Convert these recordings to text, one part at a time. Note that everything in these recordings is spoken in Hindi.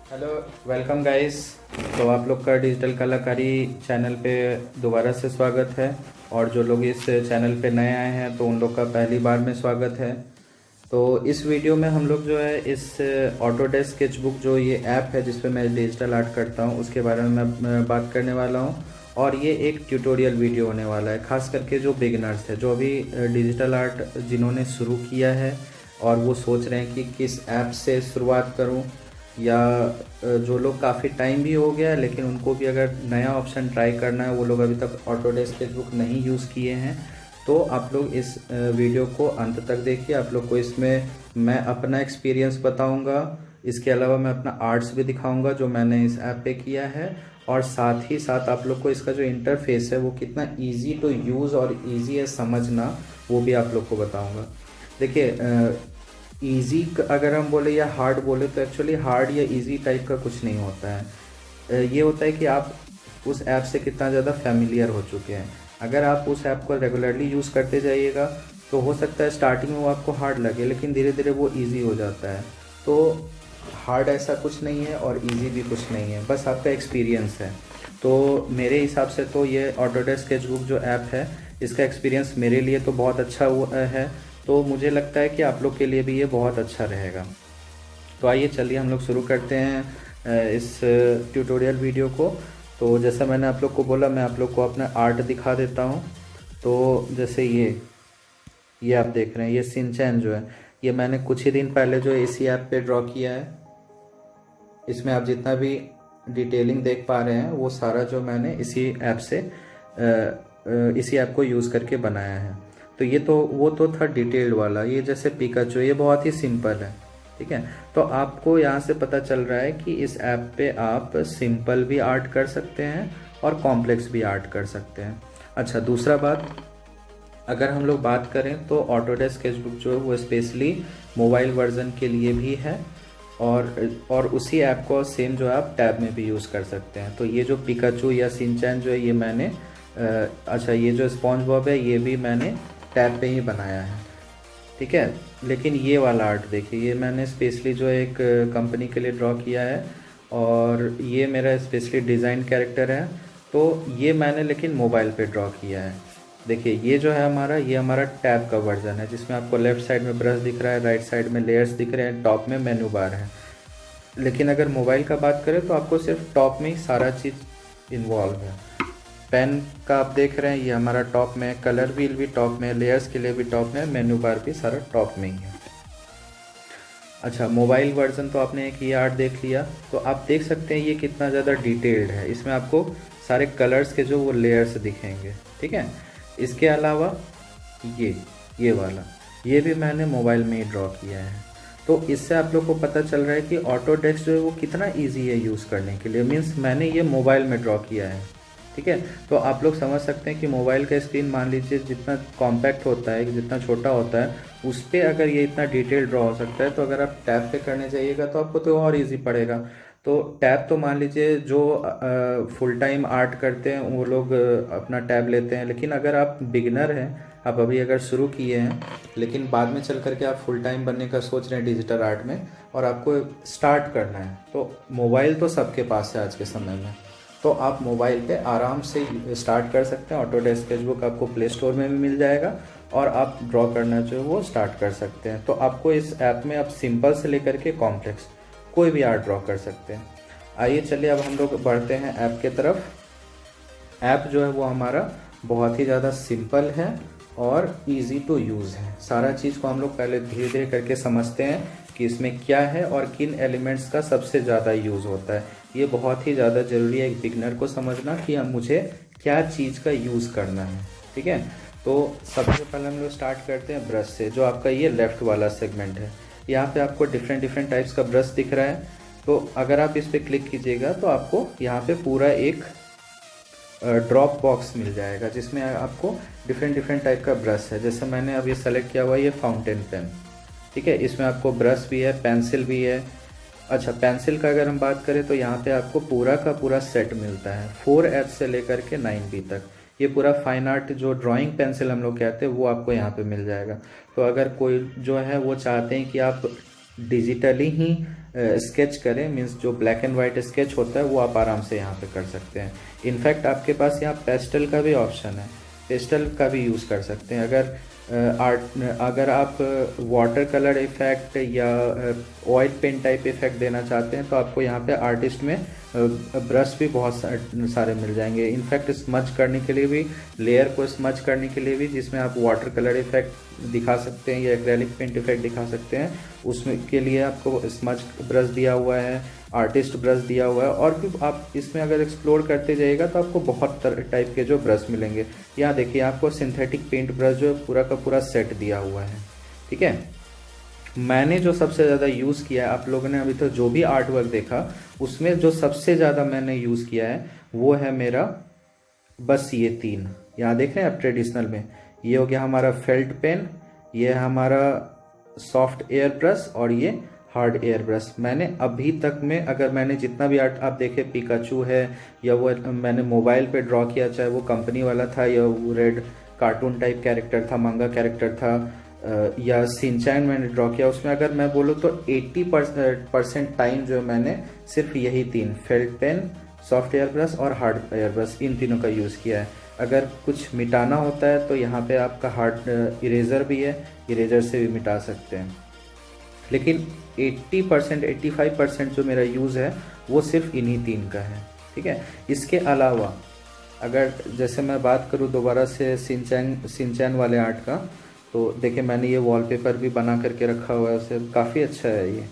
Hello, welcome guys. तो आप लोग का डिजिटल कलाकारी चैनल पे दोबारा से स्वागत है। और जो लोग इस चैनल पे नए आए हैं तो उन लोग का पहली बार में स्वागत है। तो इस वीडियो में हम लोग जो है इस ऑटोडेस्क स्केचबुक जो ये ऐप है जिस पे मैं डिजिटल आर्ट करता हूँ उसके बारे में मैं बात करने वाला हूँ। और ये एक ट्यूटोरियल वीडियो होने वाला है, खास करके जो बिगिनर्स है, जो अभी डिजिटल आर्ट जिन्होंने शुरू किया है और वो सोच रहे हैं कि किस ऐप से शुरुआत करूं, या जो लोग काफ़ी टाइम भी हो गया है लेकिन उनको भी अगर नया ऑप्शन ट्राई करना है, वो लोग अभी तक ऑटोडेस्क स्केचबुक नहीं यूज़ किए हैं, तो आप लोग इस वीडियो को अंत तक देखिए। आप लोग को इसमें मैं अपना एक्सपीरियंस बताऊंगा, इसके अलावा मैं अपना आर्ट्स भी दिखाऊंगा जो मैंने इस ऐप पे किया है, और साथ ही साथ आप लोग को इसका जो इंटरफेस है वो कितना इजी टू यूज़ और इजी है समझना, वो भी आप लोग को बताऊंगा। देखिए, इजी अगर हम बोले या हार्ड बोले तो एक्चुअली हार्ड या इजी टाइप का कुछ नहीं होता है। ये होता है कि आप उस ऐप से कितना ज़्यादा फैमिलियर हो चुके हैं। अगर आप उस ऐप को रेगुलरली यूज़ करते जाइएगा तो हो सकता है स्टार्टिंग में वो आपको हार्ड लगे, लेकिन धीरे धीरे वो इजी हो जाता है। तो हार्ड ऐसा कुछ नहीं है और इजी भी कुछ नहीं है, बस आपका एक्सपीरियंस है। तो मेरे हिसाब से तो ये ऑटोडेस्क स्केचबुक जो ऐप है, इसका एक्सपीरियंस मेरे लिए तो बहुत अच्छा हुआ है। तो मुझे लगता है कि आप लोग के लिए भी ये बहुत अच्छा रहेगा। तो आइए चलिए हम लोग शुरू करते हैं इस ट्यूटोरियल वीडियो को। तो जैसा मैंने आप लोग को बोला, मैं आप लोग को अपना आर्ट दिखा देता हूँ। तो जैसे ये आप देख रहे हैं, ये शिनचैन जो है, ये मैंने कुछ ही दिन पहले जो इसी ऐप पे ड्रॉ किया है। इसमें आप जितना भी डिटेलिंग देख पा रहे हैं वो सारा जो मैंने इसी ऐप से इसी ऐप को यूज़ करके बनाया है। तो ये तो वो तो था डिटेल्ड वाला। ये जैसे पिकाचू, ये बहुत ही सिंपल है, ठीक है। तो आपको यहाँ से पता चल रहा है कि इस ऐप पे आप सिंपल भी आर्ट कर सकते हैं और कॉम्प्लेक्स भी आर्ट कर सकते हैं। अच्छा, दूसरा बात, अगर हम लोग बात करें तो ऑटोडेस्क स्केचबुक जो है वो स्पेशली मोबाइल वर्जन के लिए भी है, और उसी ऐप को सेम जो है आप टैब में भी यूज़ कर सकते हैं। तो ये जो पिकाचू या शिनचैन जो है ये मैंने अच्छा, ये जो स्पॉन्ज बॉब है ये भी मैंने टैब पे ही बनाया है, ठीक है। लेकिन ये वाला आर्ट देखिए, ये मैंने स्पेशली जो एक कंपनी के लिए ड्रॉ किया है, और ये मेरा स्पेशली डिज़ाइन कैरेक्टर है। तो ये मैंने लेकिन मोबाइल पे ड्रॉ किया है। देखिए, ये जो है हमारा, ये हमारा टैब का वर्जन है जिसमें आपको लेफ़्ट साइड में ब्रश दिख रहा है, राइट साइड में लेयर्स दिख रहे हैं, टॉप में मेनू बार है। लेकिन अगर मोबाइल का बात करें तो आपको सिर्फ टॉप में ही सारा चीज़ इन्वॉल्व है। पेन का आप देख रहे हैं, ये हमारा टॉप में, कलर व्हील भी टॉप में, लेयर्स के लिए भी टॉप में, मेन्यू बार भी सारा टॉप में ही है। अच्छा, मोबाइल वर्जन तो आपने एक ये आर्ट देख लिया। तो आप देख सकते हैं ये कितना ज़्यादा डिटेल्ड है। इसमें आपको सारे कलर्स के जो वो लेयर्स दिखेंगे, ठीक है। इसके अलावा ये वाला, ये भी मैंने मोबाइल में ही ड्रॉ किया है। तो इससे आप लोग को पता चल रहा है कि ऑटोडेस्क जो है वो कितना ईजी है यूज़ करने के लिए। मीन्स मैंने ये मोबाइल में ड्रॉ किया है, ठीक है। तो आप लोग समझ सकते हैं कि मोबाइल का स्क्रीन मान लीजिए जितना कॉम्पैक्ट होता है, जितना छोटा होता है, उस पर अगर ये इतना डिटेल ड्रॉ हो सकता है, तो अगर आप टैब पे करने जाइएगा तो आपको तो और इजी पड़ेगा। तो टैब तो मान लीजिए जो फुल टाइम आर्ट करते हैं वो लोग अपना टैब लेते हैं, लेकिन अगर आप बिगिनर हैं, आप अभी अगर शुरू किए हैं लेकिन बाद में चल करके आप फुल टाइम बनने का सोच रहे हैं डिजिटल आर्ट में और आपको स्टार्ट करना है, तो मोबाइल तो सबके पास है आज के समय में। तो आप मोबाइल पे आराम से स्टार्ट कर सकते हैं। ऑटोडेस्क स्केचबुक आपको प्ले स्टोर में भी मिल जाएगा और आप ड्रॉ करना जो है वो स्टार्ट कर सकते हैं। तो आपको इस ऐप में आप सिंपल से लेकर के कॉम्प्लेक्स कोई भी आर्ट ड्रॉ कर सकते हैं। आइए चलिए अब हम लोग बढ़ते हैं ऐप के तरफ। ऐप जो है वो हमारा बहुत ही ज़्यादा सिंपल है और इजी टू यूज़ है। सारा चीज़ को हम लोग पहले धीरे धीरे करके समझते हैं कि इसमें क्या है और किन एलिमेंट्स का सबसे ज़्यादा यूज़ होता है। ये बहुत ही ज़्यादा ज़रूरी है एक बिगनर को समझना कि अब मुझे क्या चीज़ का यूज़ करना है, ठीक है। तो सबसे पहले हम लोग स्टार्ट करते हैं ब्रश से। जो आपका ये लेफ़्ट वाला सेगमेंट है, यहाँ पे आपको डिफरेंट टाइप्स का ब्रश दिख रहा है। तो अगर आप इस पर क्लिक कीजिएगा तो आपको यहाँ पे पूरा एक ड्रॉप बॉक्स मिल जाएगा जिसमें आपको डिफरेंट टाइप का ब्रश है। जैसे मैंने अब ये सेलेक्ट किया हुआ है, ये फाउंटेन पेन, ठीक है। इसमें आपको ब्रश भी है, पेंसिल भी है। अच्छा, पेंसिल का अगर हम बात करें तो यहाँ पे आपको पूरा का पूरा सेट मिलता है, 4H से लेकर के 9B तक। ये पूरा फाइन आर्ट जो ड्राइंग पेंसिल हम लोग कहते हैं वो आपको यहाँ पे मिल जाएगा। तो अगर कोई जो है वो चाहते हैं कि आप डिजिटली ही स्केच करें, मीन्स जो ब्लैक एंड वाइट स्केच होता है वो आप आराम से यहाँ पे कर सकते हैं। इनफैक्ट आपके पास यहाँ पेस्टल का भी ऑप्शन है, पेस्टल का भी यूज़ कर सकते हैं। अगर आप वाटर कलर इफेक्ट या ऑयल पेंट टाइप इफेक्ट देना चाहते हैं तो आपको यहाँ पे आर्टिस्ट में ब्रश भी बहुत सारे मिल जाएंगे। इनफैक्ट स्मज करने के लिए भी, लेयर को स्मज करने के लिए भी, जिसमें आप वाटर कलर इफेक्ट दिखा सकते हैं या एक्रेलिक पेंट इफेक्ट दिखा सकते हैं, उसमें के लिए आपको स्मज ब्रश दिया हुआ है, आर्टिस्ट ब्रश दिया हुआ है। और भी आप इसमें अगर एक्सप्लोर करते जाइएगा तो आपको बहुत टाइप के जो ब्रश मिलेंगे। यहाँ देखिए आपको सिंथेटिक पेंट ब्रश जो पूरा का पूरा सेट दिया हुआ है, ठीक है। मैंने जो सबसे ज़्यादा यूज़ किया है, आप लोगों ने अभी तो जो भी आर्ट वर्क देखा उसमें जो सबसे ज़्यादा मैंने यूज़ किया है वो है मेरा बस ये 3। यहाँ देख रहे हैं आप ट्रेडिशनल में, ये हो गया हमारा फेल्ट पेन, ये है हमारा सॉफ्ट एयर ब्रश और ये हार्ड एयर ब्रश। मैंने अभी तक में, अगर मैंने जितना भी आर्ट आप देखे, पिकाचू है या वो मैंने मोबाइल पे ड्रॉ किया, चाहे वो कंपनी वाला था या वो रेड कार्टून टाइप कैरेक्टर था, मंगा कैरेक्टर था, या सिंचैन मैंने ड्रॉ किया, उसमें अगर मैं बोलूँ तो 80% टाइम जो मैंने सिर्फ यही 3 felt pen, soft airbrush और हार्ड एयर ब्रश, इन तीनों का यूज़ किया है। अगर कुछ मिटाना होता है तो यहाँ पे आपका हार्ड इरेज़र भी है, इरेज़र से भी मिटा सकते हैं। लेकिन 80% 85% जो मेरा यूज़ है वो सिर्फ इन्हीं 3 का है, ठीक है। इसके अलावा अगर जैसे मैं बात करूँ दोबारा से सिंचैन वाले आर्ट का, तो देखिए मैंने ये वॉलपेपर भी बना करके रखा हुआ है, उसे काफ़ी अच्छा है ये।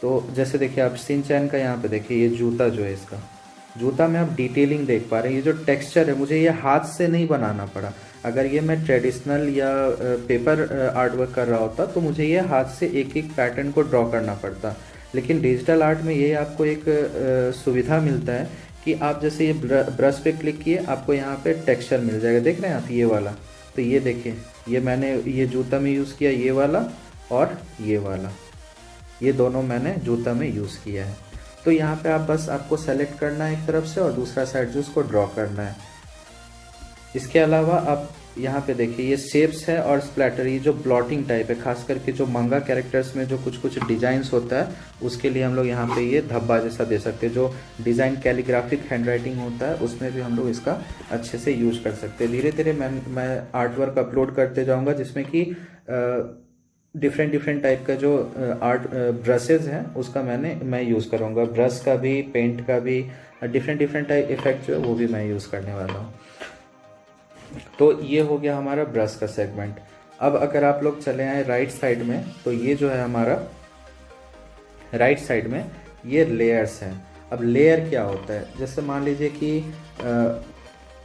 तो जैसे देखिए आप सिंचैन का यहाँ पे देखिए, ये जूता जो है, इसका जूता में आप डिटेलिंग देख पा रहे हैं। ये जो टेक्सचर है, मुझे ये हाथ से नहीं बनाना पड़ा। अगर ये मैं ट्रेडिशनल या पेपर आर्ट वर्क कर रहा होता तो मुझे ये हाथ से एक एक पैटर्न को ड्रॉ करना पड़ता। लेकिन डिजिटल आर्ट में ये आपको एक सुविधा मिलता है कि आप जैसे ये ब्रश पे क्लिक किए, आपको यहाँ पे टेक्सचर मिल जाएगा। देख रहे हैं आप ये वाला, तो ये देखिए, ये मैंने ये जूता में यूज़ किया, ये वाला और ये वाला, ये दोनों मैंने जूता में यूज़ किया है। तो यहाँ पे आप बस आपको सेलेक्ट करना है एक तरफ से और दूसरा साइड जो उसको ड्रॉ करना है। इसके अलावा आप यहाँ पे देखिए, ये शेप्स है और स्प्लैटर, ये जो ब्लॉटिंग टाइप है, खास करके जो मंगा कैरेक्टर्स में जो कुछ कुछ डिजाइंस होता है उसके लिए हम लोग यहाँ पे ये धब्बा जैसा दे सकते हैं। जो डिज़ाइन कैलीग्राफिक हैंडराइटिंग होता है उसमें भी हम लोग इसका अच्छे से यूज़ कर सकते हैं। धीरे धीरे मैं आर्ट वर्क अपलोड करते जाऊँगा जिसमें कि डिफरेंट टाइप का जो आर्ट ब्रशेज हैं उसका मैं यूज़ करूँगा, ब्रश का भी, पेंट का भी, डिफरेंट टाइप इफेक्ट जो है वो भी मैं यूज़ करने वाला हूँ। तो ये हो गया हमारा ब्रश का सेगमेंट। अब अगर आप लोग चले आए राइट साइड में, तो ये जो है हमारा राइट साइड में ये लेयर्स हैं। अब लेयर क्या होता है, जैसे मान लीजिए कि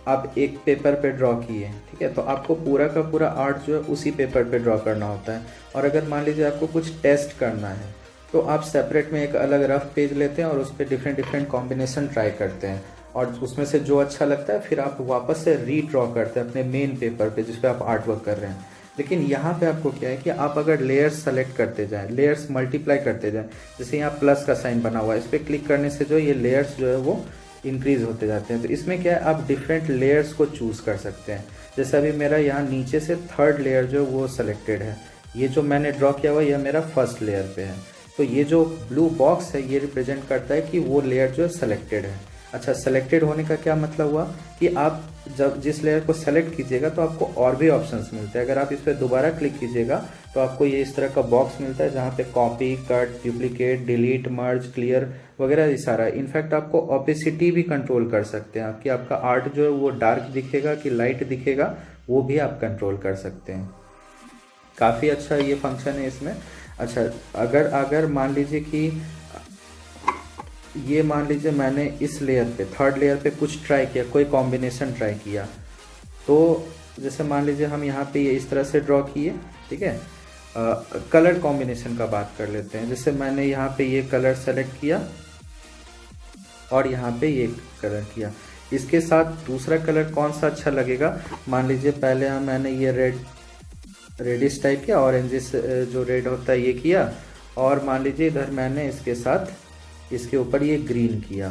आप एक पेपर पे ड्रॉ किए, ठीक है, तो आपको पूरा का पूरा आर्ट जो है उसी पेपर पे ड्रॉ करना होता है। और अगर मान लीजिए आपको कुछ टेस्ट करना है तो आप सेपरेट में एक अलग रफ पेज लेते हैं और उस पर डिफरेंट कॉम्बिनेशन ट्राई करते हैं और उसमें से जो अच्छा लगता है फिर आप वापस से रीड्रॉ करते हैं अपने मेन पेपर पे जिस पे आप आर्ट वर्क कर रहे हैं। लेकिन यहाँ पे आपको क्या है कि आप अगर लेयर्स सेलेक्ट करते जाएं, लेयर्स मल्टीप्लाई करते जाएं, जैसे यहाँ प्लस का साइन बना हुआ है, इस पर क्लिक करने से जो ये लेयर्स जो है वो इंक्रीज होते जाते हैं। तो इसमें क्या है, आप डिफरेंट लेयर्स को चूज़ कर सकते हैं। जैसे अभी मेरा यहाँ नीचे से 3rd लेयर जो वो सेलेक्टेड है, ये जो मैंने ड्रॉ किया हुआ यह मेरा 1st लेयर पे है। तो ये जो ब्लू बॉक्स है ये रिप्रेजेंट करता है कि वो लेयर जो है सेलेक्टेड है। अच्छा, सेलेक्टेड होने का क्या मतलब हुआ कि आप जब जिस लेयर को सेलेक्ट कीजिएगा तो आपको और भी ऑप्शंस मिलते हैं। अगर आप इस पर दोबारा क्लिक कीजिएगा तो आपको ये इस तरह का बॉक्स मिलता है जहाँ पे कॉपी, कट, डुप्लीकेट, डिलीट, मर्ज, क्लियर वगैरह ये सारा। इनफैक्ट आपको ओपेसिटी भी कंट्रोल कर सकते हैं, कि आपका आर्ट जो है वो डार्क दिखेगा कि लाइट दिखेगा, वो भी आप कंट्रोल कर सकते हैं। काफ़ी अच्छा ये फंक्शन है इसमें। अच्छा, अगर मान लीजिए कि ये मान लीजिए मैंने इस लेयर पे 3rd लेयर पे कुछ ट्राई किया, कोई कॉम्बिनेशन ट्राई किया, तो जैसे मान लीजिए हम यहाँ पे ये इस तरह से ड्रॉ किए, ठीक है। कलर कॉम्बिनेशन का बात कर लेते हैं। जैसे मैंने यहाँ पे ये कलर सेलेक्ट किया और यहाँ पे ये कलर किया, इसके साथ दूसरा कलर कौन सा अच्छा लगेगा, मान लीजिए पहले मैंने ये रेडिश टाइप किया, ऑरेंजिस जो रेड होता है ये किया, और मान लीजिए इधर मैंने इसके साथ इसके ऊपर ये ग्रीन किया।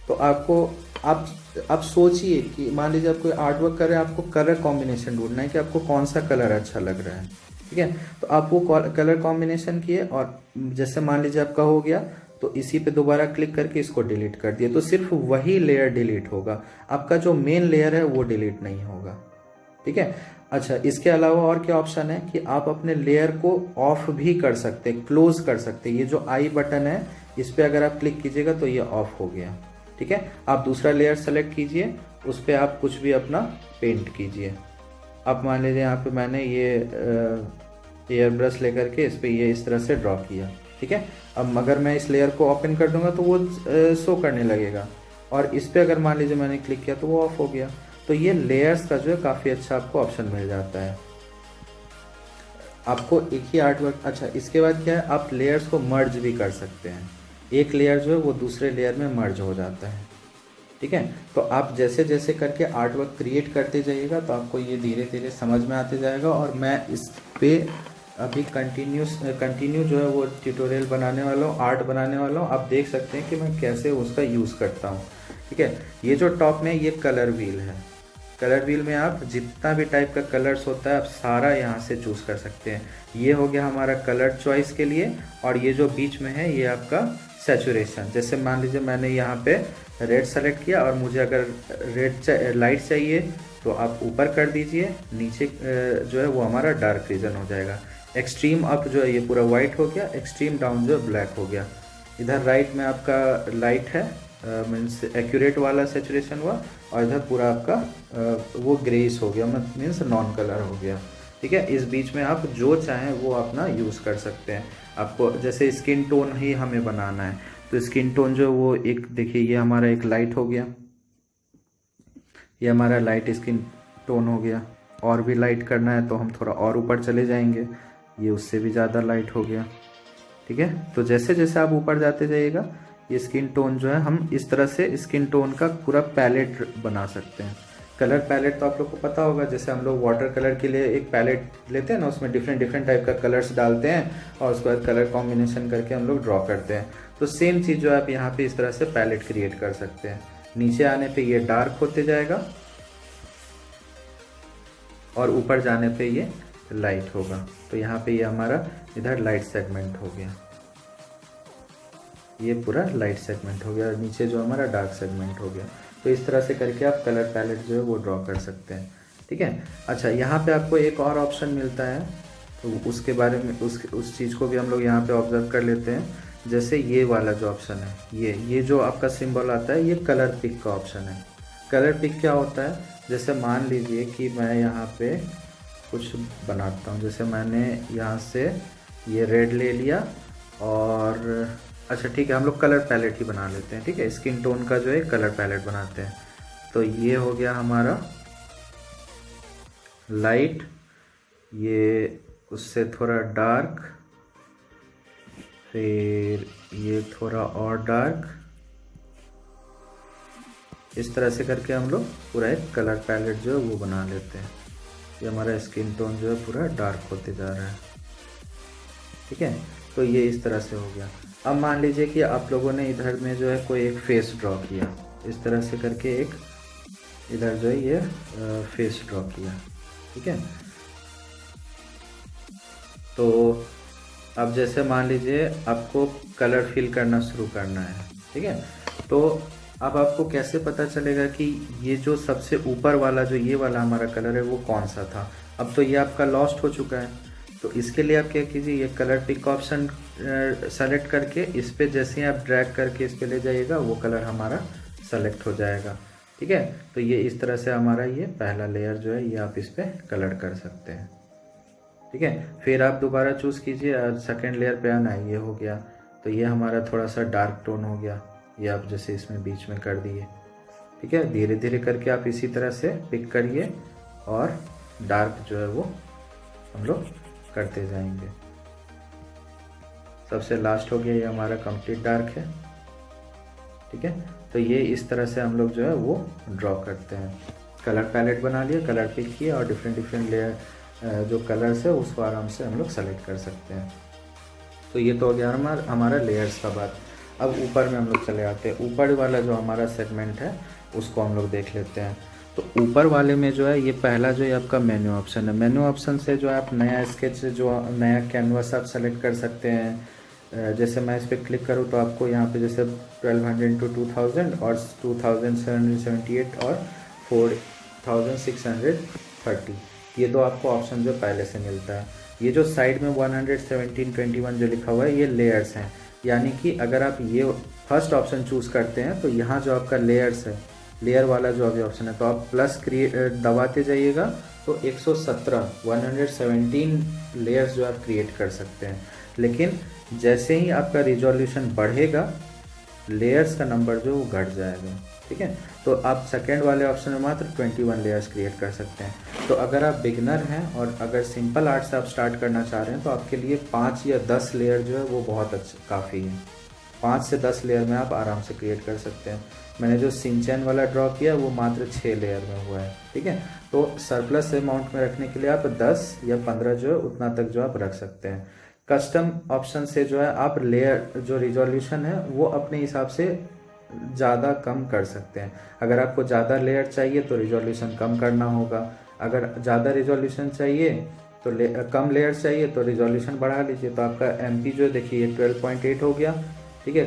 तो आपको आप सोचिए कि मान लीजिए आप कोई आर्ट वर्क कर रहे हैं, आपको कलर कॉम्बिनेशन ढूंढना है कि आपको कौन सा कलर अच्छा लग रहा है, ठीक है। तो आप वो कलर कॉम्बिनेशन किए और जैसे मान लीजिए आपका हो गया, तो इसी पे दोबारा क्लिक करके इसको डिलीट कर दिए, तो सिर्फ वही लेयर डिलीट होगा, आपका जो मेन लेयर है वो डिलीट नहीं होगा। ठीक है। अच्छा, इसके अलावा और क्या ऑप्शन है कि आप अपने लेयर को ऑफ भी कर सकते हैं, क्लोज कर सकते हैं। ये जो आई बटन है इस पर अगर आप क्लिक कीजिएगा तो ये ऑफ हो गया। ठीक है। आप दूसरा लेयर सेलेक्ट कीजिए, उस पर आप कुछ भी अपना पेंट कीजिए। अब मान लीजिए यहाँ पे मैंने ये एयर ब्रश लेकर के इस पर ये इस तरह से ड्रॉ किया। ठीक है। अब अगर मैं इस लेयर को ओपन कर दूंगा तो वो शो करने लगेगा, और इस पर अगर मान लीजिए मैंने क्लिक किया तो वो ऑफ हो गया। तो ये लेयर्स का जो है काफ़ी अच्छा आपको ऑप्शन मिल जाता है, आपको एक ही आर्ट वर्क। अच्छा, इसके बाद क्या है, आप लेयर्स को मर्ज भी कर सकते हैं, एक लेयर जो है वो दूसरे लेयर में मर्ज हो जाता है। ठीक है। तो आप जैसे जैसे करके आर्ट वर्क क्रिएट करते जाइएगा तो आपको ये धीरे धीरे समझ में आते जाएगा, और मैं इस पे अभी कंटिन्यू जो है वो ट्यूटोरियल बनाने वाला हूँ, आर्ट बनाने वाला हूँ। आप देख सकते हैं कि मैं कैसे उसका यूज़ करता हूँ। ठीक है। ये जो टॉप में ये कलर व्हील है, कलर व्हील में आप जितना भी टाइप का कलर्स होता है आप सारा यहाँ से चूज़ कर सकते हैं। ये हो गया हमारा कलर चॉइस के लिए, और ये जो बीच में है ये आपका सैचुरेशन। जैसे मान लीजिए मैंने यहाँ पे रेड सेलेक्ट किया, और मुझे अगर रेड लाइट चाहिए तो आप ऊपर कर दीजिए, नीचे जो है वो हमारा डार्क रीजन हो जाएगा। एक्सट्रीम अप जो है ये पूरा वाइट हो गया, एक्सट्रीम डाउन जो है ब्लैक हो गया। इधर राइट में आपका लाइट है, मीन्स एक्यूरेट वाला सेचुरेशन हुआ, और इधर पूरा आपका वो ग्रेस हो गया, मीन्स नॉन कलर हो गया। ठीक है। इस बीच में आप जो चाहें वो अपना यूज़ कर सकते हैं। आपको जैसे स्किन टोन ही हमें बनाना है तो स्किन टोन जो वो एक देखिए, ये हमारा एक लाइट हो गया, ये हमारा लाइट स्किन टोन हो गया। और भी लाइट करना है तो हम थोड़ा और ऊपर चले जाएंगे, ये उससे भी ज़्यादा लाइट हो गया। ठीक है। तो जैसे जैसे आप ऊपर जाते जाइएगा ये स्किन टोन जो है हम इस तरह से स्किन टोन का पूरा पैलेट बना सकते हैं। कलर पैलेट तो आप लोग को पता होगा, जैसे हम लोग वाटर कलर के लिए एक पैलेट लेते हैं ना, उसमें डिफरेंट डिफरेंट टाइप का कलर्स डालते हैं और उसके बाद कलर कॉम्बिनेशन करके हम लोग ड्रॉ करते हैं। तो सेम चीज़ जो आप यहाँ पे इस तरह से पैलेट क्रिएट कर सकते हैं। नीचे आने पे ये डार्क होते जाएगा और ऊपर जाने पे ये लाइट होगा। तो यहाँ पे ये हमारा इधर लाइट सेगमेंट हो गया, ये पूरा लाइट सेगमेंट हो गया, और नीचे जो हमारा डार्क सेगमेंट हो गया। तो इस तरह से करके आप कलर पैलेट जो है वो ड्रॉ कर सकते हैं। ठीक है। अच्छा, यहाँ पे आपको एक और ऑप्शन मिलता है, तो उसके बारे में उस चीज़ को भी हम लोग यहाँ पे ऑब्जर्व कर लेते हैं। जैसे ये वाला जो ऑप्शन है, ये जो आपका सिंबल आता है, ये कलर पिक का ऑप्शन है। कलर पिक क्या होता है, जैसे मान लीजिए कि मैं यहाँ पे कुछ बनाता हूँ, जैसे मैंने यहाँ से ये रेड ले लिया, और अच्छा ठीक है, हम लोग कलर पैलेट ही बना लेते हैं। ठीक है। स्किन टोन का जो है कलर पैलेट बनाते हैं। तो ये हो गया हमारा लाइट, ये उससे थोड़ा डार्क, फिर ये थोड़ा और डार्क, इस तरह से करके हम लोग पूरा एक कलर पैलेट जो है वो बना लेते हैं। ये हमारा स्किन टोन जो है पूरा डार्क होते जा रहा है। ठीक है। तो ये इस तरह से हो गया। अब मान लीजिए कि आप लोगों ने इधर में जो है कोई एक फेस ड्रॉ किया, इस तरह से करके एक इधर जो है ये फेस ड्रॉ किया। ठीक है। तो अब जैसे मान लीजिए आपको कलर फिल करना शुरू करना है। ठीक है। तो अब आपको कैसे पता चलेगा कि ये जो सबसे ऊपर वाला जो ये वाला हमारा कलर है वो कौन सा था। अब तो ये आपका लॉस्ट हो चुका है, तो इसके लिए आप क्या कीजिए, ये कलर पिक ऑप्शन सेलेक्ट करके इस पर जैसे ही आप ड्रैग करके इस पर ले जाइएगा वो कलर हमारा सेलेक्ट हो जाएगा। ठीक है। तो ये इस तरह से हमारा ये पहला लेयर जो है ये आप इस पर कलर कर सकते हैं। ठीक है। फिर आप दोबारा चूज़ कीजिए और सेकेंड लेयर पे आना है, ये हो गया। तो ये हमारा थोड़ा सा डार्क टोन हो गया, ये आप जैसे इसमें बीच में कर दिए। ठीक है। धीरे धीरे करके आप इसी तरह से पिक करिए और डार्क जो है वो हम लोग करते जाएंगे। सबसे लास्ट हो गया ये हमारा कंप्लीट डार्क है। ठीक है। तो ये इस तरह से हम लोग जो है वो ड्रॉ करते हैं। कलर पैलेट बना लिया, कलर पिक किया और डिफरेंट लेयर जो कलर्स है उसको आराम से हम लोग सेलेक्ट कर सकते हैं। तो ये तो हो गया हमारा लेयर्स का बात। अब ऊपर में हम लोग चले आते हैं। ऊपर वाला जो हमारा सेगमेंट है उसको हम लोग देख लेते हैं। तो ऊपर वाले में जो है ये पहला जो है आपका मेन्यू ऑप्शन है। मेन्यू ऑप्शन से जो है आप नया स्केच, जो नया कैनवास आप सेलेक्ट कर सकते हैं, जैसे मैं इस पर क्लिक करूँ तो आपको यहाँ पे जैसे 1200 इंटू 2000 और 2778 और 4630, ये दो आपको ऑप्शन जो पहले से मिलता है। ये जो साइड में 11721 जो लिखा हुआ है ये लेयर्स हैं, यानी कि अगर आप ये फर्स्ट ऑप्शन चूज़ करते हैं तो यहाँ जो आपका लेयर्स है, लेयर वाला जो अभी ऑप्शन है, तो आप प्लस दबाते जाइएगा तो 117 लेयर्स जो आप क्रिएट कर सकते हैं। लेकिन जैसे ही आपका रिजोल्यूशन बढ़ेगा लेयर्स का नंबर जो वो घट जाएगा, ठीक है। तो आप सेकेंड वाले ऑप्शन में मात्र 21 लेयर्स क्रिएट कर सकते हैं। तो अगर आप बिगनर हैं और अगर सिंपल आर्ट से आप स्टार्ट करना चाह रहे हैं तो आपके लिए 5 या 10 लेयर जो है वो बहुत अच्छा काफ़ी है। 5 से 10 लेयर में आप आराम से क्रिएट कर सकते हैं। मैंने जो सिंचैन वाला ड्रॉ किया वो मात्र 6 लेयर में हुआ है, ठीक है। तो सरप्लस अमाउंट में रखने के लिए आप 10 या 15 जो है उतना तक जो आप रख सकते हैं। कस्टम ऑप्शन से जो है आप लेयर जो रिजोल्यूशन है वो अपने हिसाब से ज़्यादा कम कर सकते हैं। अगर आपको ज़्यादा लेयर चाहिए तो रिजोल्यूशन कम करना होगा, अगर ज़्यादा रिजोल्यूशन चाहिए तो कम लेयर चाहिए तो रिजोल्यूशन बढ़ा लीजिए। तो आपका MP जो देखिए 12.8 हो गया, ठीक है।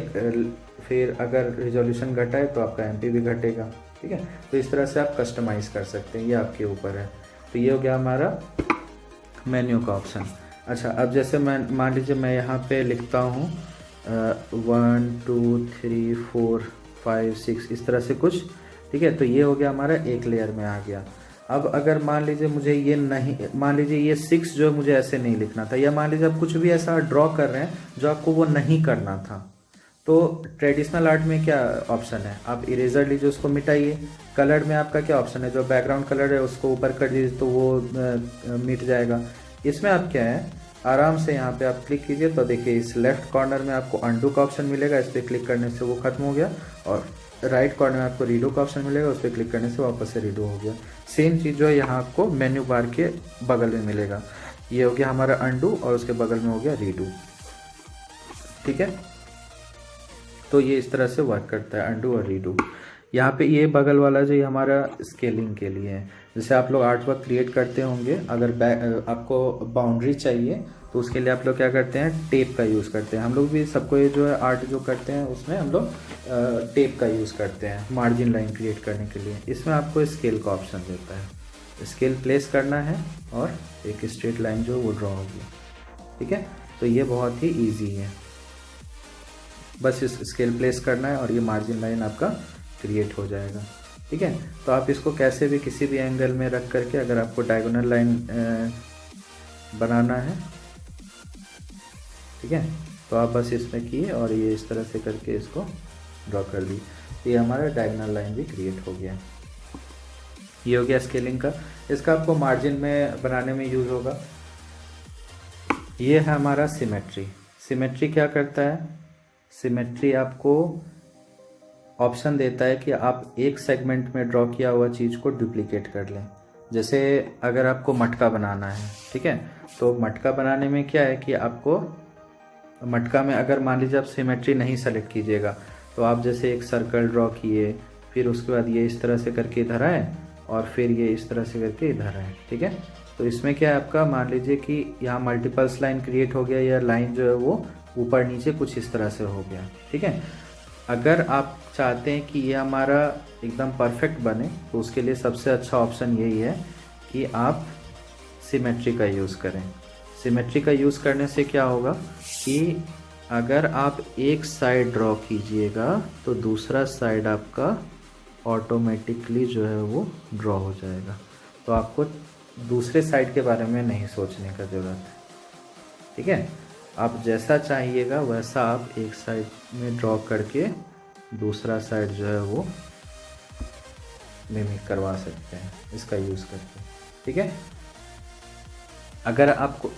फिर अगर रिजोल्यूशन घटा है तो आपका MP भी घटेगा, ठीक है। तो इस तरह से आप कस्टमाइज़ कर सकते हैं, ये आपके ऊपर है। तो ये हो गया हमारा मेन्यू का ऑप्शन। अच्छा, अब जैसे मैं मान लीजिए मैं यहाँ पे लिखता हूँ 1 2 3 4 5 6 इस तरह से कुछ, ठीक है। तो ये हो गया हमारा एक लेयर में आ गया। अब अगर मान लीजिए मुझे ये नहीं, मान लीजिए ये 6 जो मुझे ऐसे नहीं लिखना था, या मान लीजिए आप कुछ भी ऐसा ड्रॉ कर रहे हैं जो आपको वो नहीं करना था, तो ट्रेडिशनल आर्ट में क्या ऑप्शन है, आप इरेजर लीजिए, उसको मिटाइए। कलर में आपका क्या ऑप्शन है, जो बैकग्राउंड कलर है उसको ऊपर कर दीजिए तो वो मिट जाएगा। इसमें आप क्या है, आराम से यहाँ पे आप क्लिक कीजिए तो देखिए इस लेफ्ट कॉर्नर में आपको अंडू का ऑप्शन मिलेगा, इस पर क्लिक करने से वो खत्म हो गया। और राइट कॉर्नर में आपको रीडो का ऑप्शन मिलेगा, उस पर क्लिक करने से वापस से रीडो हो गया। सेम चीज़ जो है यहाँ आपको मेन्यू बार के बगल में मिलेगा। ये हो गया हमारा अंडू और उसके बगल में हो गया रीडो, ठीक है। तो ये इस तरह से वर्क करता है, अंडू और रीडो। यहाँ पे ये बगल वाला जो ये हमारा स्केलिंग के लिए है। जैसे आप लोग आर्ट वर्क क्रिएट करते होंगे, अगर आपको बाउंड्री चाहिए तो उसके लिए आप लोग क्या करते हैं, टेप का यूज़ करते हैं। हम लोग भी सबको ये जो है आर्ट जो करते हैं उसमें हम लोग टेप का यूज़ करते हैं मार्जिन लाइन क्रिएट करने के लिए। इसमें आपको स्केल का ऑप्शन देता है, स्केल प्लेस करना है और एक स्ट्रेट लाइन जो वो ड्रॉ होगी, ठीक है। तो ये बहुत ही ईजी है, बस इस स्केल प्लेस करना है और ये मार्जिन लाइन आपका क्रिएट हो जाएगा, ठीक है। तो आप इसको कैसे भी किसी भी एंगल में रख करके, अगर आपको डायगोनल लाइन बनाना है, ठीक है, तो आप बस इसमें किए और ये इस तरह से करके इसको ड्रॉ कर दी, तो ये हमारा डायगोनल लाइन भी क्रिएट हो गया। ये हो गया स्केलिंग का। इसका आपको मार्जिन में बनाने में यूज़ होगा। ये है हमारा सिमेट्री। सिमेट्री क्या करता है, सिमेट्री आपको ऑप्शन देता है कि आप एक सेगमेंट में ड्रॉ किया हुआ चीज़ को डुप्लीकेट कर लें। जैसे अगर आपको मटका बनाना है, ठीक है, तो मटका बनाने में क्या है कि आपको मटका में अगर मान लीजिए आप सिमेट्री नहीं सेलेक्ट कीजिएगा तो आप जैसे एक सर्कल ड्रॉ किए, फिर उसके बाद ये इस तरह से करके इधर आए और फिर ये इस तरह से करके इधर आए, ठीक है। तो इसमें क्या है आपका, मान लीजिए कि यहाँ मल्टीपल्स लाइन क्रिएट हो गया, या लाइन जो है वो ऊपर नीचे कुछ इस तरह से हो गया, ठीक है। अगर आप चाहते हैं कि ये हमारा एकदम परफेक्ट बने तो उसके लिए सबसे अच्छा ऑप्शन यही है कि आप सिमेट्री का यूज़ करें। सिमेट्री का यूज़ करने से क्या होगा कि अगर आप एक साइड ड्रॉ कीजिएगा तो दूसरा साइड आपका ऑटोमेटिकली जो है वो ड्रॉ हो जाएगा। तो आपको दूसरे साइड के बारे में नहीं सोचने का ज़रूरत है, ठीक है। आप जैसा चाहिएगा वैसा आप एक साइड में ड्रॉ करके दूसरा साइड जो है वो मिमिक करवा सकते हैं इसका यूज़ करके, ठीक है। अगर आपको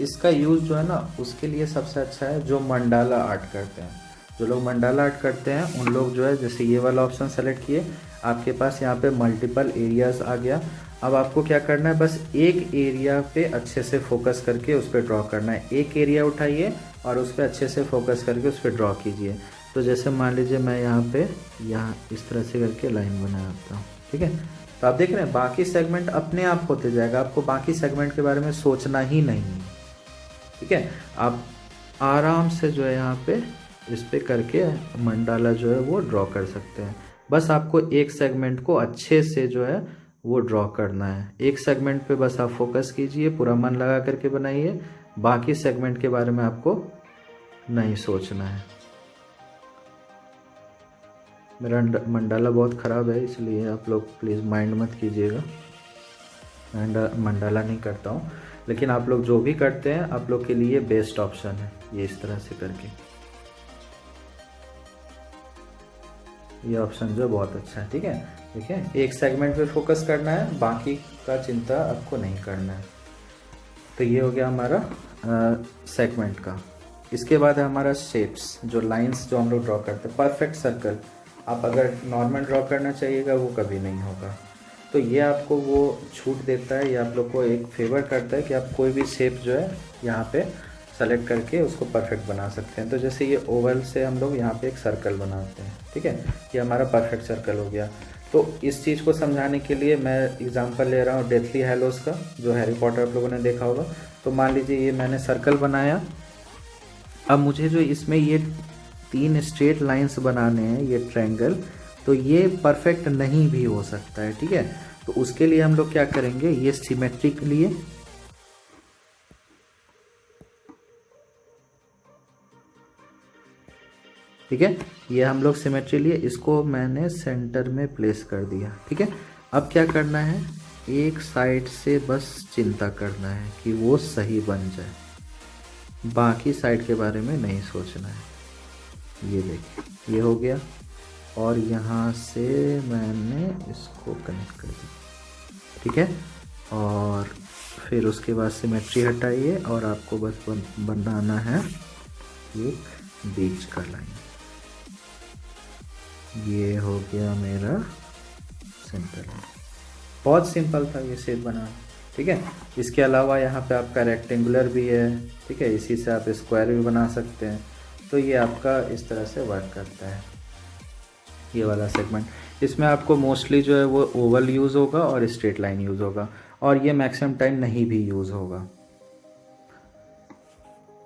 इसका यूज़ जो है ना उसके लिए सबसे अच्छा है जो मंडाला आर्ट करते हैं। जो लोग मंडाला आर्ट करते हैं उन लोग जो है जैसे ये वाला ऑप्शन सेलेक्ट किए, आपके पास यहाँ पे मल्टीपल एरियाज़ आ गया। अब आपको क्या करना है, बस एक एरिया पे अच्छे से फोकस करके उस पर ड्रॉ करना है। एक एरिया उठाइए और उस पर अच्छे से फोकस करके उस पर ड्रॉ कीजिए। तो जैसे मान लीजिए मैं यहाँ इस तरह से करके लाइन बनाता हूँ, ठीक है। तो आप देख रहे हैं बाकी सेगमेंट अपने आप होते जाएगा, आपको बाकी सेगमेंट के बारे में सोचना ही नहीं है, ठीक है। आप आराम से जो है यहाँ पे इस पे करके मंडाला जो है वो ड्रॉ कर सकते हैं। बस आपको एक सेगमेंट को अच्छे से जो है वो ड्रॉ करना है। एक सेगमेंट पे बस आप फोकस कीजिए, पूरा मन लगा करके बनाइए, बाकी सेगमेंट के बारे में आपको नहीं सोचना है। मेरा मंडाला बहुत ख़राब है, इसलिए आप लोग प्लीज़ माइंड मत कीजिएगा। मंडाला नहीं करता हूँ, लेकिन आप लोग जो भी करते हैं आप लोग के लिए बेस्ट ऑप्शन है ये इस तरह से करके। ये ऑप्शन जो बहुत अच्छा है, ठीक है। देखिए एक सेगमेंट पे फोकस करना है, बाकी का चिंता आपको नहीं करना है। तो ये हो गया हमारा सेगमेंट का। इसके बाद है हमारा शेप्स, जो लाइंस जो हम लोग ड्रॉ करते हैं। परफेक्ट सर्कल आप अगर नॉर्मल ड्रॉ करना चाहिएगा वो कभी नहीं होगा। तो ये आपको वो छूट देता है, ये आप लोग को एक फेवर करता है कि आप कोई भी शेप जो है यहाँ पे सेलेक्ट करके उसको परफेक्ट बना सकते हैं। तो जैसे ये ओवल से हम लोग यहाँ पे एक सर्कल बनाते हैं, ठीक है, ये हमारा परफेक्ट सर्कल हो गया। तो इस चीज़ को समझाने के लिए मैं एग्जांपल ले रहा हूँ डेथली हैलोस का, जो हैरी पॉटर आप लोगों ने देखा होगा। तो मान लीजिए ये मैंने सर्कल बनाया, अब मुझे जो इसमें ये 3 स्ट्रेट लाइंस बनाने हैं, ये ट्रायंगल, तो ये परफेक्ट नहीं भी हो सकता है, ठीक है। तो उसके लिए हम लोग क्या करेंगे, ये सिमेट्री के लिए ठीक है, ये हम लोग सिमेट्री लिए, इसको मैंने सेंटर में प्लेस कर दिया, ठीक है। अब क्या करना है, एक साइड से बस चिंता करना है कि वो सही बन जाए, बाकी साइड के बारे में नहीं सोचना है। ये देखिए ये हो गया, और यहाँ से मैंने इसको कनेक्ट कर दिया, ठीक है। और फिर उसके बाद सिमेट्री हटाइए और आपको बस बनाना है एक बीच का लाइन। ये हो गया मेरा सेंटर लाइन। बहुत सिंपल था ये शेप बनाना, ठीक है। इसके अलावा यहाँ पे आपका रेक्टेंगुलर भी है, ठीक है, इसी से आप स्क्वायर भी बना सकते हैं। तो ये आपका इस तरह से वर्क करता है ये वाला सेगमेंट। इसमें आपको मोस्टली जो है वो ओवल यूज़ होगा और स्ट्रेट लाइन यूज़ होगा, और ये मैक्सिमम टाइम नहीं भी यूज़ होगा।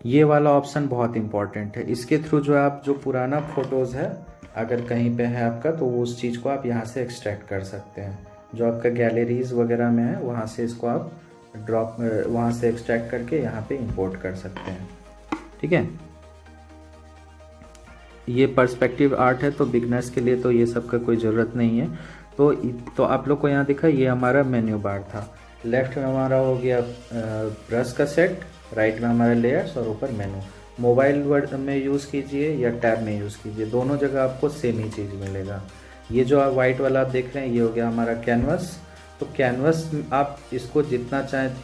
ये वाला ऑप्शन बहुत इंपॉर्टेंट है। इसके थ्रू जो आप जो पुराना फोटोज़ है अगर कहीं पे है आपका, तो वो उस चीज़ को आप यहाँ से एक्सट्रैक्ट कर सकते हैं। जो आपका गैलरीज वगैरह में है वहाँ से इसको आप वहाँ से एक्सट्रैक्ट करके यहाँ पे इंपोर्ट कर सकते हैं, ठीक है। ये पर्सपेक्टिव आर्ट है, तो बिगनर्स के लिए तो ये सब का कोई ज़रूरत नहीं है। तो आप लोग को यहाँ दिखा, ये हमारा मेन्यू बार था। लेफ्ट में हमारा हो गया ब्रश का सेट, राइट में हमारा लेयर्स, और ऊपर मेनू। मोबाइल वर्ड में यूज़ कीजिए या टैब में यूज़ कीजिए, दोनों जगह आपको सेम ही चीज़ मिलेगा। ये जो आप वाइट वाला आप देख रहे हैं, ये हो गया हमारा कैनवस। तो कैनवस आप इसको जितना चाहें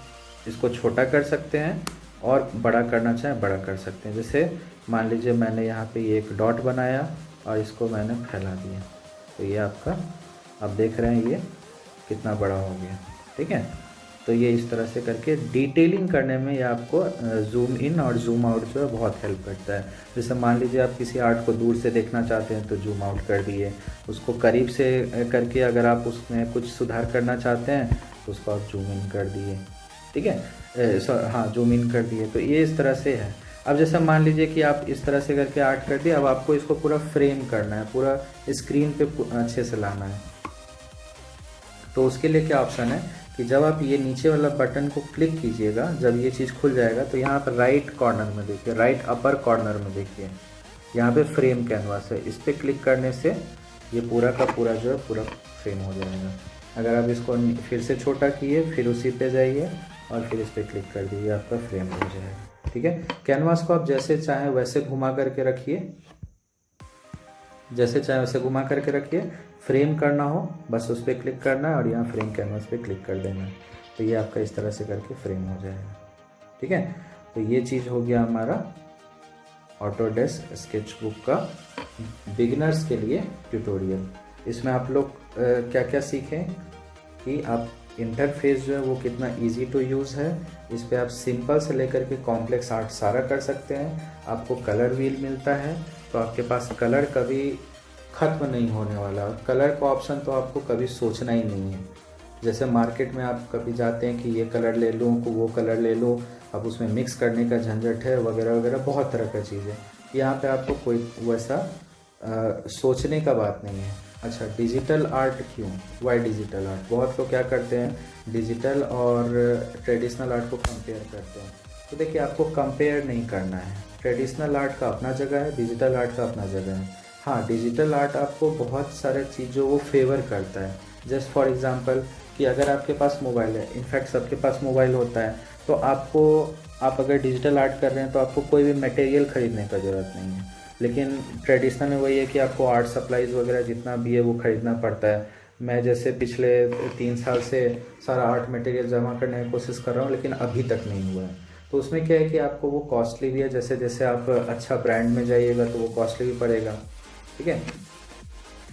इसको छोटा कर सकते हैं, और बड़ा करना चाहें बड़ा कर सकते हैं। जैसे मान लीजिए मैंने यहाँ पे एक डॉट बनाया और इसको मैंने फैला दिया, तो ये आपका आप देख रहे हैं ये कितना बड़ा हो गया, ठीक है। तो ये इस तरह से करके डिटेलिंग करने में ये आपको जूम इन और जूम आउट जो है बहुत हेल्प करता है। जैसे मान लीजिए आप किसी आर्ट को दूर से देखना चाहते हैं तो जूम आउट कर दिए, उसको करीब से करके अगर आप उसमें कुछ सुधार करना चाहते हैं तो उसको आप जूम इन कर दिए, ठीक है, हाँ जूम इन कर दिए। तो ये इस तरह से है। अब जैसे मान लीजिए कि आप इस तरह से करके आर्ट कर दिए, अब आपको इसको पूरा फ्रेम करना है, पूरा स्क्रीन पे अच्छे से लाना है। तो उसके लिए क्या ऑप्शन है कि जब आप ये नीचे वाला बटन को क्लिक कीजिएगा, जब ये चीज़ खुल जाएगा, तो यहाँ पर राइट कॉर्नर में देखिए, राइट अपर कॉर्नर में देखिए, यहाँ पे फ्रेम कैनवास है। इस पर क्लिक करने से ये पूरा का पूरा जो है पूरा फ्रेम हो जाएगा। अगर आप इसको फिर से छोटा किए, फिर उसी पे जाइए और फिर इस पर क्लिक कर दीजिए, आपका फ्रेम हो जाएगा, ठीक है। कैनवास को आप जैसे चाहें वैसे घुमा करके रखिए, जैसे चाहे वैसे घुमा करके रखिए। फ्रेम करना हो बस उस पर क्लिक करना है और यहाँ फ्रेम कैनवास पे क्लिक कर देना है, तो ये आपका इस तरह से करके फ्रेम हो जाएगा, ठीक है। तो ये चीज़ हो गया हमारा ऑटोडेस्क स्केच बुक का बिगिनर्स के लिए ट्यूटोरियल। इसमें आप लोग क्या क्या सीखें कि आप इंटरफेस जो है वो कितना इजी टू यूज़ है। इस पे आप सिंपल से लेकर के कॉम्प्लेक्स आर्ट सारा कर सकते हैं। आपको कलर व्हील मिलता है, तो आपके पास कलर कभी ख़त्म नहीं होने वाला। कलर का ऑप्शन तो आपको कभी सोचना ही नहीं है। जैसे मार्केट में आप कभी जाते हैं कि ये कलर ले लूँ, वो कलर ले लूँ, अब उसमें मिक्स करने का झंझट है वगैरह वगैरह, बहुत तरह का चीज़ है। यहाँ पे आपको कोई वैसा सोचने का बात नहीं है। अच्छा, डिजिटल आर्ट क्यों, वाई डिजिटल आर्ट? बहुत लोग क्या करते हैं, डिजिटल और ट्रेडिशनल आर्ट को कंपेयर करते हैं। तो देखिए, आपको कंपेयर नहीं करना है। ट्रेडिशनल आर्ट का अपना जगह है, डिजिटल आर्ट का अपना जगह है। हाँ, डिजिटल आर्ट आपको बहुत सारे चीज़ों वो फेवर करता है। जस्ट फॉर एग्जांपल कि अगर आपके पास मोबाइल है, इनफैक्ट सबके पास मोबाइल होता है, तो आप अगर डिजिटल आर्ट कर रहे हैं तो आपको कोई भी मटेरियल ख़रीदने का ज़रूरत नहीं है। लेकिन ट्रेडिशनल में वही है कि आपको आर्ट सप्लाईज़ वगैरह जितना भी है वो ख़रीदना पड़ता है। मैं जैसे पिछले 3 साल से सारा आर्ट मटेरियल जमा करने की कोशिश कर रहा हूँ, लेकिन अभी तक नहीं हुआ है। तो उसमें क्या है कि आपको वो कॉस्टली भी है, जैसे जैसे आप अच्छा ब्रांड में जाइएगा तो वो कॉस्टली भी पड़ेगा, ठीक है।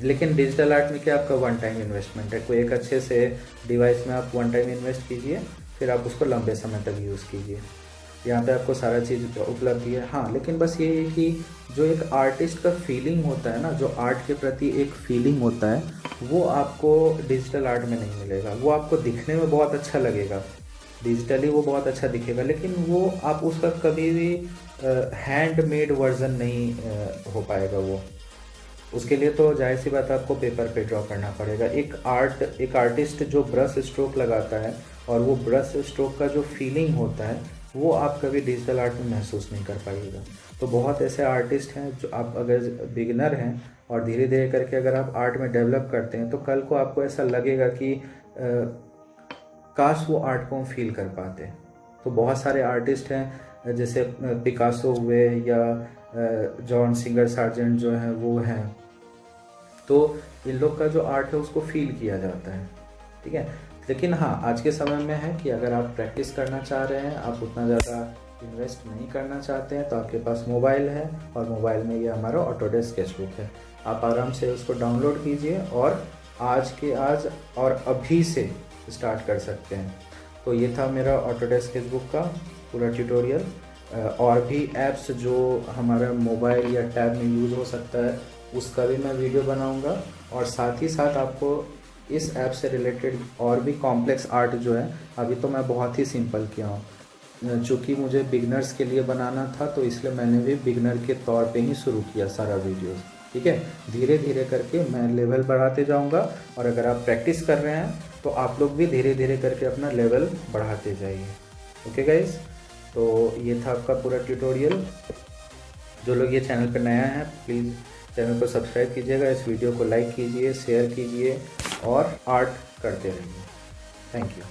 लेकिन डिजिटल आर्ट में क्या, आपका वन टाइम इन्वेस्टमेंट है। कोई एक अच्छे से डिवाइस में आप वन टाइम इन्वेस्ट कीजिए, फिर आप उसको लंबे समय तक यूज़ कीजिए। यहाँ पे आपको सारा चीज़ उपलब्ध है। हाँ, लेकिन बस ये है कि जो एक आर्टिस्ट का फीलिंग होता है ना, जो आर्ट के प्रति एक फीलिंग होता है, वो आपको डिजिटल आर्ट में नहीं मिलेगा। वो आपको दिखने में बहुत अच्छा लगेगा, डिजिटली वो बहुत अच्छा दिखेगा, लेकिन वो आप उसका कभी भी हैंडमेड वर्जन नहीं हो पाएगा। वो उसके लिए तो जाहिर सी बात है आपको पेपर पे ड्रॉ करना पड़ेगा। एक आर्टिस्ट जो ब्रश स्ट्रोक लगाता है और वो ब्रश स्ट्रोक का जो फीलिंग होता है, वो आप कभी डिजिटल आर्ट में महसूस नहीं कर पाइएगा। तो बहुत ऐसे आर्टिस्ट हैं जो, आप अगर बिगिनर हैं और धीरे धीरे करके अगर आप आर्ट में डेवलप करते हैं, तो कल को आपको ऐसा लगेगा कि काश वो आर्ट को हम फील कर पाते। तो बहुत सारे आर्टिस्ट हैं, जैसे पिकासो हुए या जॉन सिंगर सार्जेंट जो हैं वो हैं, तो इन लोग का जो आर्ट है उसको फील किया जाता है, ठीक है। लेकिन हाँ, आज के समय में है कि अगर आप प्रैक्टिस करना चाह रहे हैं, आप उतना ज़्यादा इन्वेस्ट नहीं करना चाहते हैं, तो आपके पास मोबाइल है और मोबाइल में ये हमारा ऑटोडेस्क स्केचबुक है। आप आराम से उसको डाउनलोड कीजिए और आज और अभी से स्टार्ट कर सकते हैं। तो ये था मेरा ऑटोडेस्क स्केचबुक का पूरा ट्यूटोरियल। और भी ऐप्स जो हमारा मोबाइल या टैब में यूज़ हो सकता है, उसका भी मैं वीडियो बनाऊंगा। और साथ ही साथ आपको इस ऐप से रिलेटेड और भी कॉम्प्लेक्स आर्ट जो है, अभी तो मैं बहुत ही सिंपल किया हूँ, चूँकि मुझे बिगनर्स के लिए बनाना था, तो इसलिए मैंने भी बिगनर के तौर पे ही शुरू किया सारा वीडियोस, ठीक है। धीरे धीरे करके मैं लेवल बढ़ाते जाऊँगा, और अगर आप प्रैक्टिस कर रहे हैं तो आप लोग भी धीरे धीरे करके अपना लेवल बढ़ाते जाइए। ओके गाइज, तो ये था आपका पूरा ट्यूटोरियल। जो लोग ये चैनल पर नया है, प्लीज़ चैनल को सब्सक्राइब कीजिएगा, इस वीडियो को लाइक कीजिए, शेयर कीजिए और आर्ट करते रहिए। Thank you.